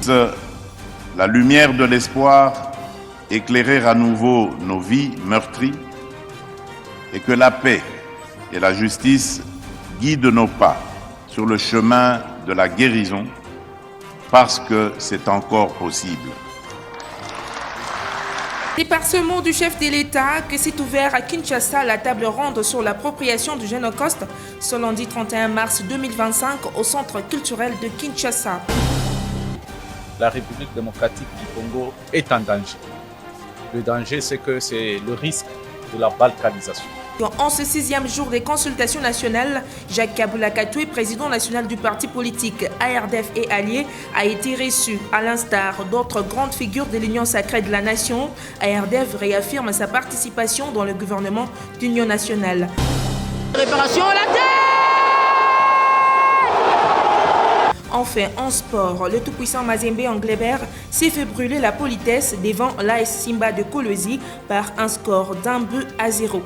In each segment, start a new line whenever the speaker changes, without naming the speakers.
la lumière de l'espoir éclairer à nouveau nos vies meurtries et que la paix et la justice guident nos pas sur le chemin de la guérison parce que c'est encore possible.
C'est par ce mot du chef de l'État que s'est ouvert à Kinshasa la table ronde sur l'appropriation du Génocoste ce lundi 31 mars 2025 au Centre culturel de Kinshasa.
La République démocratique du Congo est en danger. Le danger, c'est que c'est le risque de la balkanisation.
En ce 6e jour des consultations nationales, Jacques Kabula Katoué, président national du parti politique ARDF et Alliés, a été reçu. À l'instar d'autres grandes figures de l'Union sacrée de la nation, ARDF réaffirme sa participation dans le gouvernement d'union nationale.
Réparation à la terre!
Enfin, en sport, le tout-puissant Mazembe Anglebert s'est fait brûler la politesse devant l'AS Simba de Kolwezi par un score d'1-0.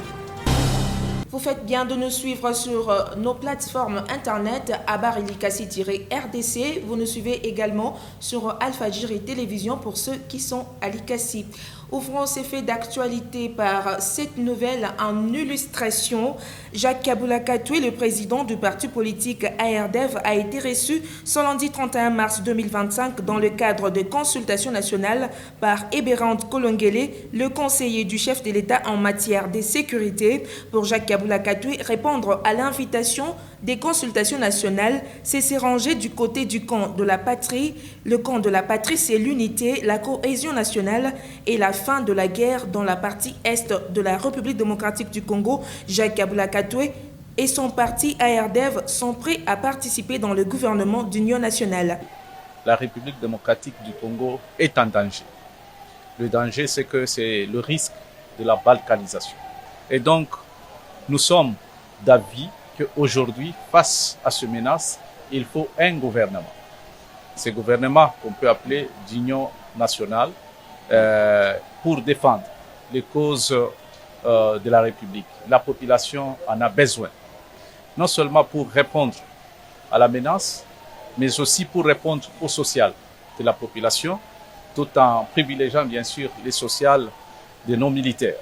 Vous faites bien de nous suivre sur nos plateformes internet à Barilikasi-RDC. Vous nous suivez également sur Alphagiri Télévision pour ceux qui sont à Likasi. Ouvrons ces faits d'actualité par cette nouvelle en illustration. Jacques Kabula Katoué, le président du parti politique ARDF, a été reçu ce lundi 31 mars 2025 dans le cadre de consultations nationales par Eberand Kolongele, le conseiller du chef de l'État en matière de sécurité. Pour Jacques Kabula Katoué, répondre à l'invitation des consultations nationales, c'est se ranger du côté du camp de la patrie. Le camp de la patrie, c'est l'unité, la cohésion nationale et la fin de la guerre dans la partie est de la République démocratique du Congo. Jacques Kabula Katoué et son parti ARDF sont prêts à participer dans le gouvernement d'union nationale.
La République démocratique du Congo est en danger. Le danger, c'est que c'est le risque de la balkanisation. Et donc, nous sommes d'avis qu'aujourd'hui, face à ce menace, il faut un gouvernement. Ce gouvernement qu'on peut appeler d'union nationale pour défendre les causes de la République. La population en a besoin, non seulement pour répondre à la menace, mais aussi pour répondre au social de la population, tout en privilégiant bien sûr les sociales de nos militaires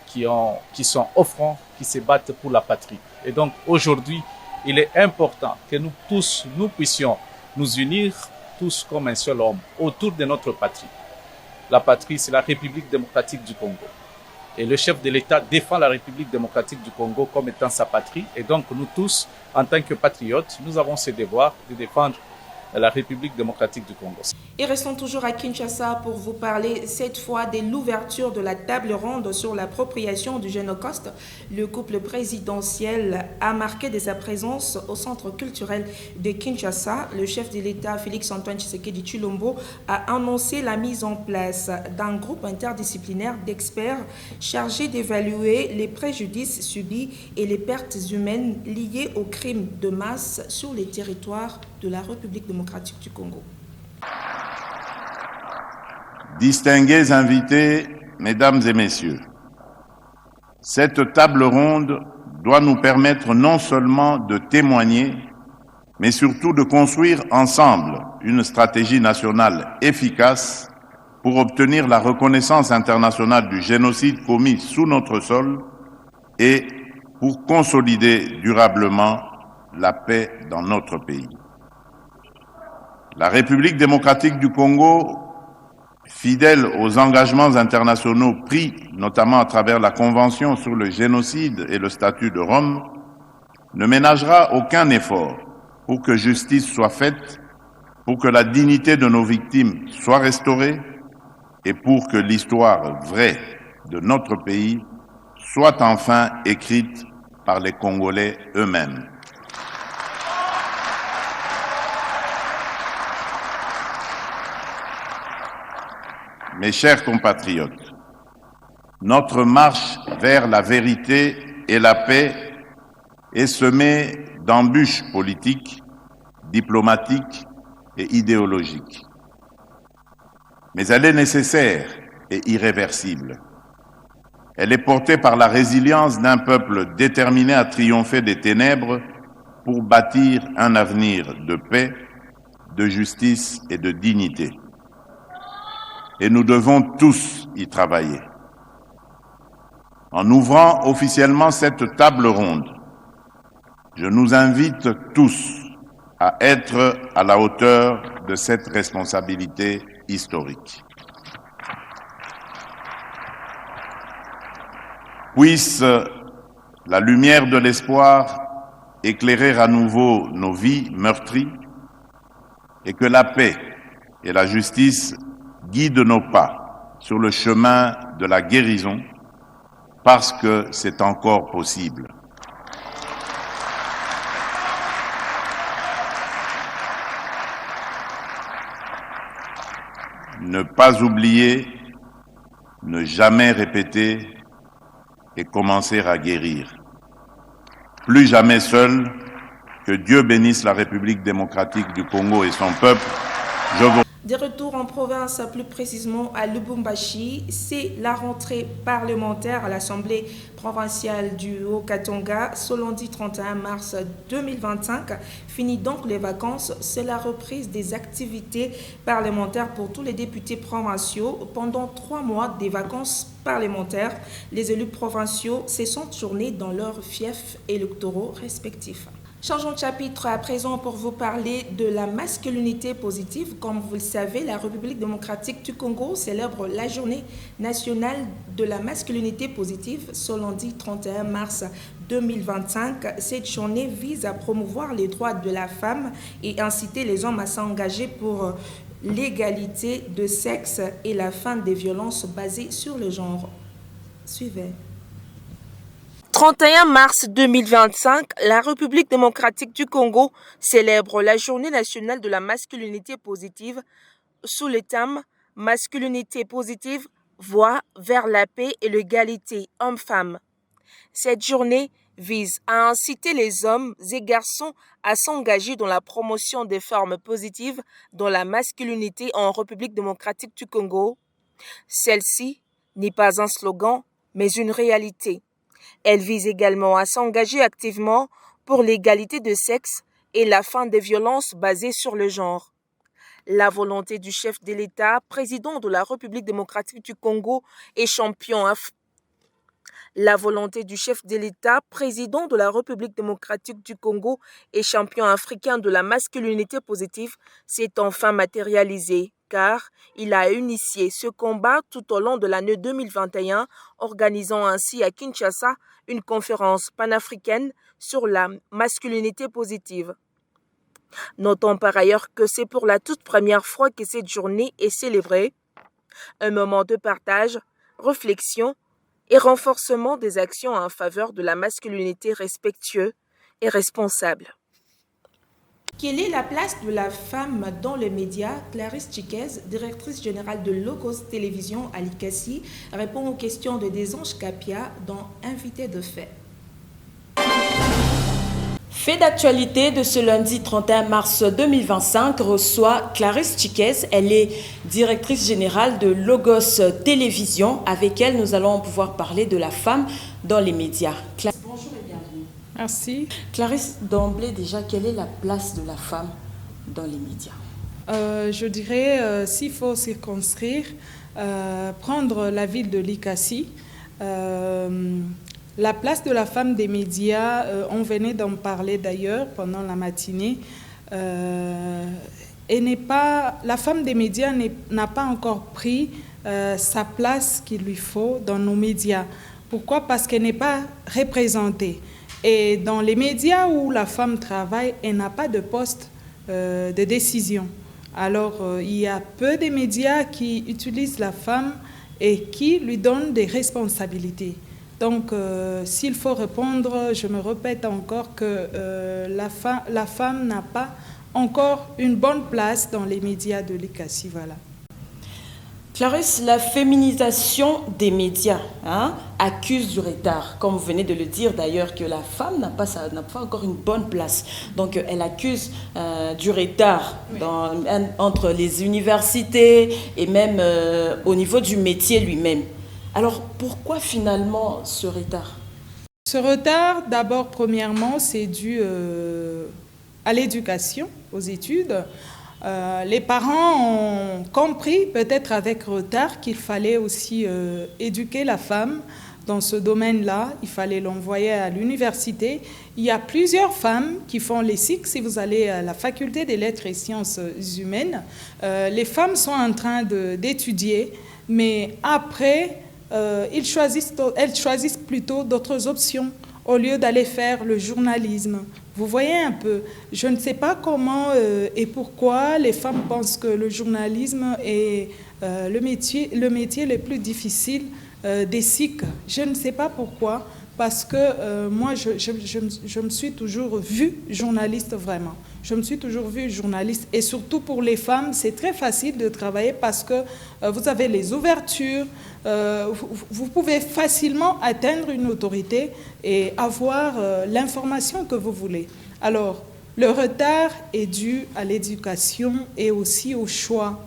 qui sont au front, qui se battent pour la patrie. Et donc aujourd'hui, il est important que nous tous, nous puissions nous unir tous comme un seul homme autour de notre patrie. La patrie, c'est la République démocratique du Congo. Et le chef de l'État défend la République démocratique du Congo comme étant sa patrie. Et donc nous tous, en tant que patriotes, nous avons ce devoir de défendre la République démocratique du Congo.
Et restons toujours à Kinshasa pour vous parler cette fois de l'ouverture de la table ronde sur l'appropriation du Génocoste. Le couple présidentiel a marqué de sa présence au centre culturel de Kinshasa. Le chef de l'État, Félix-Antoine Tshisekedi Tshilombo, a annoncé la mise en place d'un groupe interdisciplinaire d'experts chargé d'évaluer les préjudices subis et les pertes humaines liées aux crimes de masse sur les territoires de la République démocratique du Congo.
Distingués invités, mesdames et messieurs, cette table ronde doit nous permettre non seulement de témoigner, mais surtout de construire ensemble une stratégie nationale efficace pour obtenir la reconnaissance internationale du génocide commis sous notre sol et pour consolider durablement la paix dans notre pays. La République démocratique du Congo, fidèle aux engagements internationaux pris, notamment à travers la Convention sur le génocide et le statut de Rome, ne ménagera aucun effort pour que justice soit faite, pour que la dignité de nos victimes soit restaurée et pour que l'histoire vraie de notre pays soit enfin écrite par les Congolais eux-mêmes. Mes chers compatriotes, notre marche vers la vérité et la paix est semée d'embûches politiques, diplomatiques et idéologiques. Mais elle est nécessaire et irréversible. Elle est portée par la résilience d'un peuple déterminé à triompher des ténèbres pour bâtir un avenir de paix, de justice et de dignité. et nous devons tous y travailler. En ouvrant officiellement cette table ronde, je nous invite tous à être à la hauteur de cette responsabilité historique. Puisse la lumière de l'espoir éclairer à nouveau nos vies meurtries et que la paix et la justice guident nos pas sur le chemin de la guérison parce que c'est encore possible. Ne pas oublier, ne jamais répéter et commencer à guérir. Plus jamais seul, que Dieu bénisse la République démocratique du Congo et son peuple. Je vous...
Des retours en province, plus précisément à Lubumbashi, c'est la rentrée parlementaire à l'Assemblée provinciale du Haut-Katanga ce lundi 31 mars 2025. Fini donc les vacances, c'est la reprise des activités parlementaires pour tous les députés provinciaux. Pendant 3 mois des vacances parlementaires, les élus provinciaux se sont tournés dans leurs fiefs électoraux respectifs. Changeons de chapitre à présent pour vous parler de la masculinité positive. Comme vous le savez, la République démocratique du Congo célèbre la journée nationale de la masculinité positive ce lundi 31 mars 2025. Cette journée vise à promouvoir les droits de la femme et inciter les hommes à s'engager pour l'égalité de sexe et la fin des violences basées sur le genre. Suivez. 31 mars 2025, la République démocratique du Congo célèbre la journée nationale de la masculinité positive sous le thème « Masculinité positive, voie vers la paix et l'égalité homme-femme ». Cette journée vise à inciter les hommes et garçons à s'engager dans la promotion des formes positives dans la masculinité en République démocratique du Congo. Celle-ci n'est pas un slogan, mais une réalité. Elle vise également à s'engager activement pour l'égalité de sexe et la fin des violences basées sur le genre. La volonté du chef de l'État, président de la République démocratique du Congo et champion africain de la masculinité positive s'est enfin matérialisée, car il a initié ce combat tout au long de l'année 2021, organisant ainsi à Kinshasa une conférence panafricaine sur la masculinité positive. Notons par ailleurs que c'est pour la toute première fois que cette journée est célébrée, un moment de partage, réflexion et renforcement des actions en faveur de la masculinité respectueuse et responsable. Quelle est la place de la femme dans les médias? Clarisse Chiquez, directrice générale de Logos Télévision à l'ICACI, répond aux questions de Desange Kapia dans Invité de fait.
Fait d'actualité de ce lundi 31 mars 2025 reçoit Clarisse Chiquez. Elle est directrice générale de Logos Télévision. Avec elle, nous allons pouvoir parler de la femme dans les médias. Bonjour et bienvenue.
Merci.
Clarisse, d'emblée déjà, quelle est la place de la femme dans les médias?
Je dirais, s'il faut circonscrire, prendre la ville de l'ICACI, la place de la femme des médias, on venait d'en parler d'ailleurs pendant la matinée, et la femme des médias n'a pas encore pris sa place qu'il lui faut dans nos médias. Pourquoi? Parce qu'elle n'est pas représentée. Et dans les médias où la femme travaille, elle n'a pas de poste de décision. Alors, il y a peu de médias qui utilisent la femme et qui lui donnent des responsabilités. Donc, s'il faut répondre, je me répète encore que la femme n'a pas encore une bonne place dans les médias de l'ICACI. Voilà.
Clarisse, la féminisation des médias accuse du retard. Comme vous venez de le dire d'ailleurs, que la femme n'a pas encore une bonne place. Donc, elle accuse du retard entre les universités et même au niveau du métier lui-même. Alors, pourquoi finalement ce retard?
Ce retard, d'abord, premièrement, c'est dû à l'éducation, aux études. Les parents ont compris, peut-être avec retard, qu'il fallait aussi éduquer la femme dans ce domaine-là. Il fallait l'envoyer à l'université. Il y a plusieurs femmes qui font les cycles. Si vous allez à la faculté des lettres et sciences humaines, les femmes sont en train d'étudier, mais après, elles choisissent plutôt d'autres options au lieu d'aller faire le journalisme. Vous voyez un peu, je ne sais pas comment et pourquoi les femmes pensent que le journalisme est le métier le plus difficile des SIC. Je ne sais pas pourquoi, parce que moi, je me suis toujours vue journaliste vraiment. Je me suis toujours vue journaliste. Et surtout pour les femmes, c'est très facile de travailler parce que vous avez les ouvertures, vous pouvez facilement atteindre une autorité et avoir l'information que vous voulez. Alors, le retard est dû à l'éducation et aussi au choix.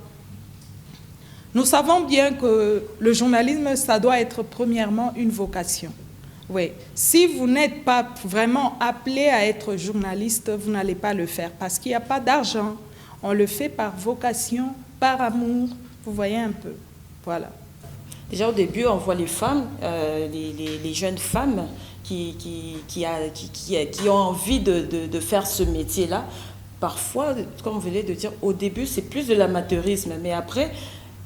Nous savons bien que le journalisme, ça doit être premièrement une vocation. Oui. Si vous n'êtes pas vraiment appelé à être journaliste, vous n'allez pas le faire parce qu'il n'y a pas d'argent. On le fait par vocation, par amour. Vous voyez un peu. Voilà.
Déjà au début, on voit les femmes, les jeunes femmes qui ont envie de faire ce métier-là. Parfois, comme vous venez de dire, au début, c'est plus de l'amateurisme, mais après,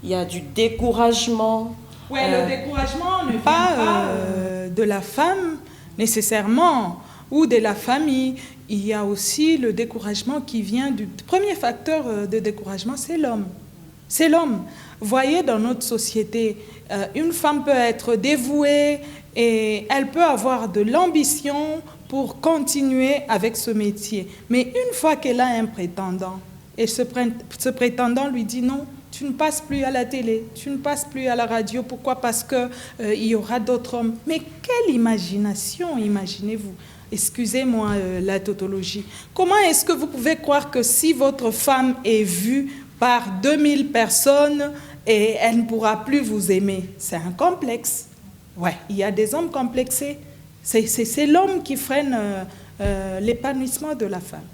il y a du découragement.
Oui, le découragement ne vient pas de la femme nécessairement ou de la famille. Il y a aussi le découragement qui vient du premier facteur de découragement, c'est l'homme. C'est l'homme. Voyez, dans notre société, une femme peut être dévouée et elle peut avoir de l'ambition pour continuer avec ce métier. Mais une fois qu'elle a un prétendant, et ce prétendant lui dit non, tu ne passes plus à la télé, tu ne passes plus à la radio. Pourquoi? Parce qu'il y aura d'autres hommes. Mais quelle imagination, imaginez-vous. Excusez-moi la tautologie. Comment est-ce que vous pouvez croire que si votre femme est vue par 2000 personnes et elle ne pourra plus vous aimer? C'est un complexe. Ouais, il y a des hommes complexés. C'est l'homme qui freine l'épanouissement de la femme.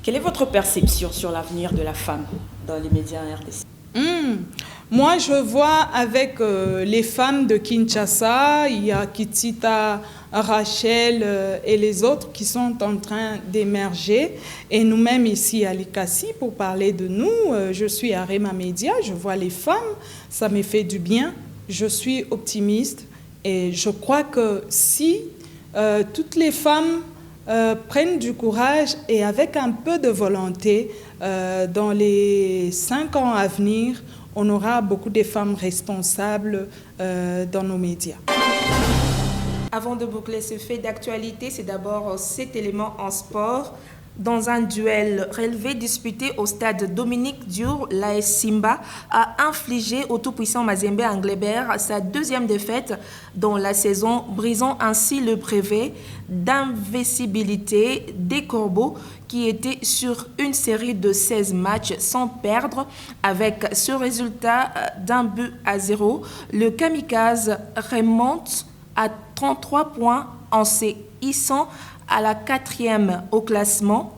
Quelle est votre perception sur l'avenir de la femme dans les médias RDC?
Moi, je vois avec les femmes de Kinshasa, il y a Kitita, Rachel et les autres qui sont en train d'émerger. Et nous-mêmes ici à l'ICACI, pour parler de nous, je suis à Rema Média, je vois les femmes, ça me fait du bien. Je suis optimiste et je crois que si toutes les femmes prennent du courage et avec un peu de volonté, dans les 5 ans à venir, on aura beaucoup de femmes responsables dans nos médias.
Avant de boucler ce fait d'actualité, c'est d'abord cet élément en sport. Dans un duel relevé disputé au stade Dominique Diour, l'AS Simba a infligé au tout-puissant Mazembe Anglebert sa deuxième défaite dans la saison, brisant ainsi le brevet d'invincibilité des Corbeaux qui était sur une série de 16 matchs sans perdre. Avec ce résultat d'1-0, le Kamikaze remonte à 33 points en se hissant à la 4e au classement,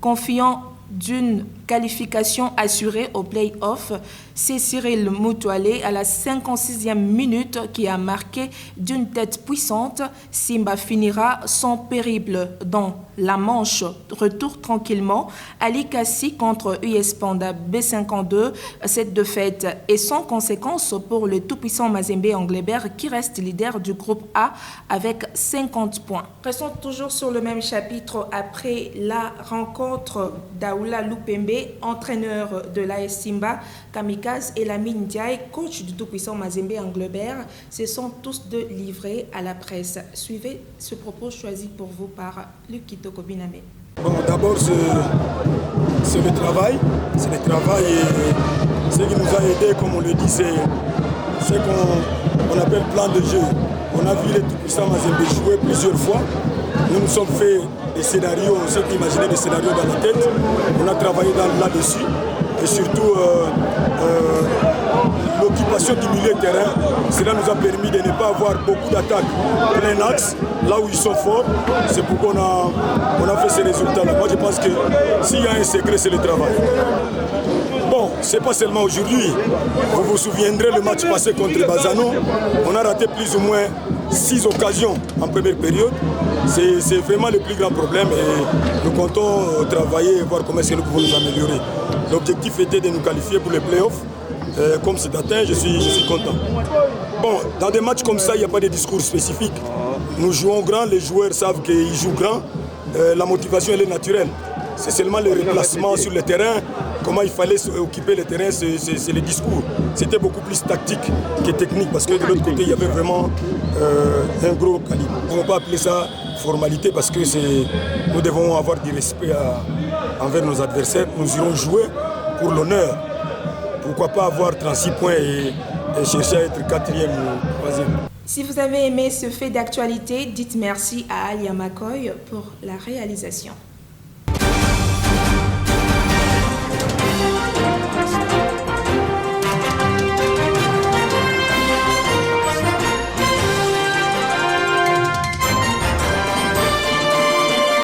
confiant d'une qualification assurée au play-off. C'est Cyril Moutoualé à la 56e minute qui a marqué d'une tête puissante. Simba finira son périple dans la Manche, retour tranquillement à l'ICACI contre US Panda B52. Cette défaite est sans conséquence pour le tout-puissant Mazembe Anglebert qui reste leader du groupe A avec 50 points. Restons toujours sur le même chapitre après la rencontre d'Aoula Lupembe, entraîneur de l'AS Simba. Kamikaze et Lamine Ndiaye, coach du tout-puissant Mazembe Anglebert, se sont tous deux livrés à la presse. Suivez ce propos choisi pour vous par Luc Kitoko Biname.
Bon, d'abord, c'est le travail. C'est le travail et ce qui nous a aidé, comme on le dit, c'est ce qu'on appelle plan de jeu. On a vu les tout-puissants Mazembe jouer plusieurs fois. Nous nous sommes fait des scénarios, on s'est imaginé des scénarios dans la tête. On a travaillé là-dessus. Et surtout l'occupation l'organisation du milieu de terrain, cela nous a permis de ne pas avoir beaucoup d'attaques plein axe, là où ils sont forts. C'est pourquoi on a fait ces résultats-là. Moi, je pense que s'il y a un secret, c'est le travail. Bon, c'est pas seulement aujourd'hui. Vous vous souviendrez le match passé contre Bazano. On a raté plus ou moins 6 occasions en première période. C'est vraiment le plus grand problème et nous comptons travailler et voir comment est-ce que nous pouvons nous améliorer. L'objectif était de nous qualifier pour les playoffs. Comme c'est atteint, je suis content. Bon, dans des matchs comme ça, il n'y a pas de discours spécifique. Nous jouons grand, les joueurs savent qu'ils jouent grand. La motivation, elle est naturelle. C'est seulement le replacement sur le terrain, comment il fallait occuper le terrain, c'est le discours. C'était beaucoup plus tactique que technique parce que de l'autre côté, il y avait vraiment un gros calibre. On ne va pas appeler ça formalité parce que nous devons avoir du respect envers nos adversaires. Nous irons jouer pour l'honneur. Pourquoi pas avoir 36 points et chercher à être 4e ou 3e.
Si vous avez aimé ce fait d'actualité, dites merci à Alia Makoy pour la réalisation.